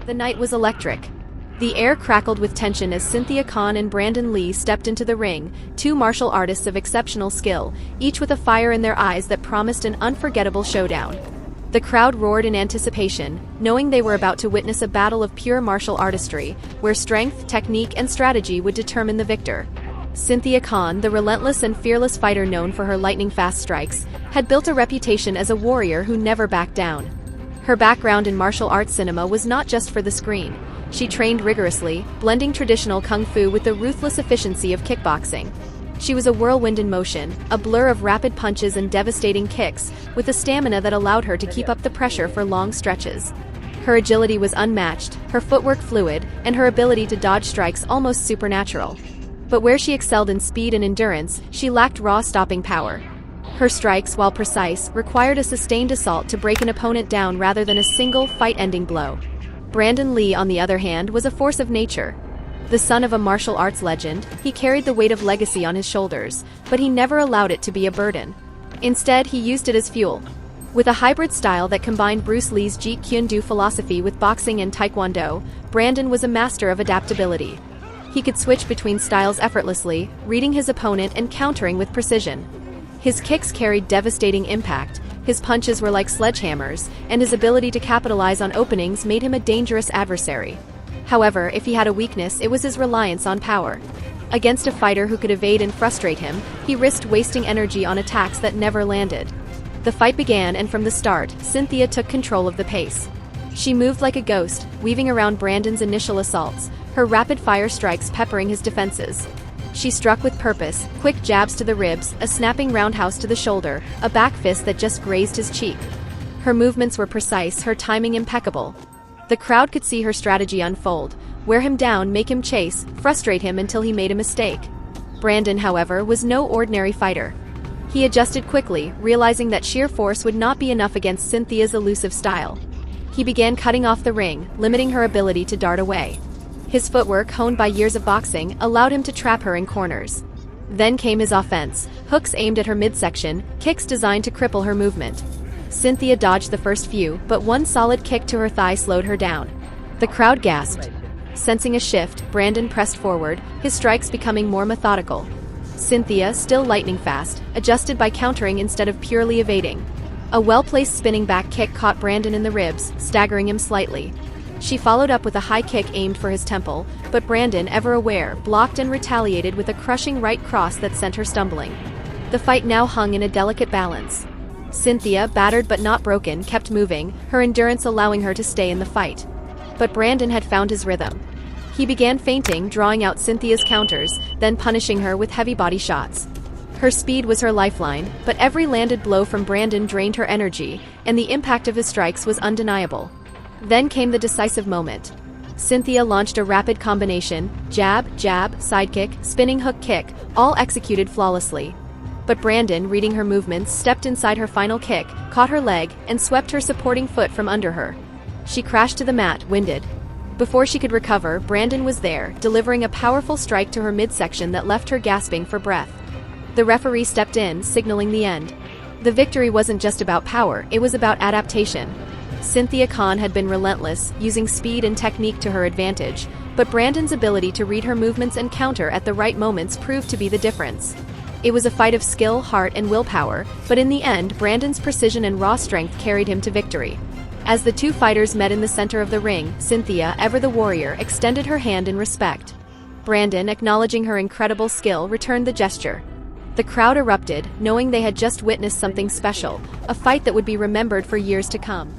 The night was electric. The air crackled with tension as Cynthia Khan and Brandon Lee stepped into the ring, two martial artists of exceptional skill, each with a fire in their eyes that promised an unforgettable showdown. The crowd roared in anticipation, knowing they were about to witness a battle of pure martial artistry, where strength, technique, and strategy would determine the victor. Cynthia Khan, the relentless and fearless fighter known for her lightning-fast strikes, had built a reputation as a warrior who never backed down. Her background in martial arts cinema was not just for the screen. She trained rigorously, blending traditional kung fu with the ruthless efficiency of kickboxing. She was a whirlwind in motion, a blur of rapid punches and devastating kicks, with a stamina that allowed her to keep up the pressure for long stretches. Her agility was unmatched, her footwork fluid, and her ability to dodge strikes almost supernatural. But where she excelled in speed and endurance, she lacked raw stopping power. Her strikes, while precise, required a sustained assault to break an opponent down rather than a single, fight-ending blow. Brandon Lee, on the other hand, was a force of nature. The son of a martial arts legend, he carried the weight of legacy on his shoulders, but he never allowed it to be a burden. Instead, he used it as fuel. With a hybrid style that combined Bruce Lee's Jeet Kune Do philosophy with boxing and taekwondo, Brandon was a master of adaptability. He could switch between styles effortlessly, reading his opponent and countering with precision. His kicks carried devastating impact, his punches were like sledgehammers, and his ability to capitalize on openings made him a dangerous adversary. However, if he had a weakness, it was his reliance on power. Against a fighter who could evade and frustrate him, he risked wasting energy on attacks that never landed. The fight began, and from the start, Cynthia took control of the pace. She moved like a ghost, weaving around Brandon's initial assaults, her rapid-fire strikes peppering his defenses. She struck with purpose, quick jabs to the ribs, a snapping roundhouse to the shoulder, a back fist that just grazed his cheek. Her movements were precise, her timing impeccable. The crowd could see her strategy unfold: wear him down, make him chase, frustrate him until he made a mistake. Brandon, however, was no ordinary fighter. He adjusted quickly, realizing that sheer force would not be enough against Cynthia's elusive style. He began cutting off the ring, limiting her ability to dart away. His footwork, honed by years of boxing, allowed him to trap her in corners. Then came his offense, hooks aimed at her midsection, kicks designed to cripple her movement. Cynthia dodged the first few, but one solid kick to her thigh slowed her down. The crowd gasped. Sensing a shift, Brandon pressed forward, his strikes becoming more methodical. Cynthia, still lightning fast, adjusted by countering instead of purely evading. A well-placed spinning back kick caught Brandon in the ribs, staggering him slightly. She followed up with a high kick aimed for his temple, but Brandon, ever aware, blocked and retaliated with a crushing right cross that sent her stumbling. The fight now hung in a delicate balance. Cynthia, battered but not broken, kept moving, her endurance allowing her to stay in the fight. But Brandon had found his rhythm. He began feinting, drawing out Cynthia's counters, then punishing her with heavy body shots. Her speed was her lifeline, but every landed blow from Brandon drained her energy, and the impact of his strikes was undeniable. Then came the decisive moment. Cynthia launched a rapid combination: jab, jab, sidekick, spinning hook kick, all executed flawlessly. But Brandon, reading her movements, stepped inside her final kick, caught her leg, and swept her supporting foot from under her. She crashed to the mat, winded. Before she could recover, Brandon was there, delivering a powerful strike to her midsection that left her gasping for breath. The referee stepped in, signaling the end. The victory wasn't just about power, it was about adaptation. Cynthia Khan had been relentless, using speed and technique to her advantage, but Brandon's ability to read her movements and counter at the right moments proved to be the difference. It was a fight of skill, heart, and willpower, but in the end, Brandon's precision and raw strength carried him to victory. As the two fighters met in the center of the ring, Cynthia, ever the warrior, extended her hand in respect. Brandon, acknowledging her incredible skill, returned the gesture. The crowd erupted, knowing they had just witnessed something special, a fight that would be remembered for years to come.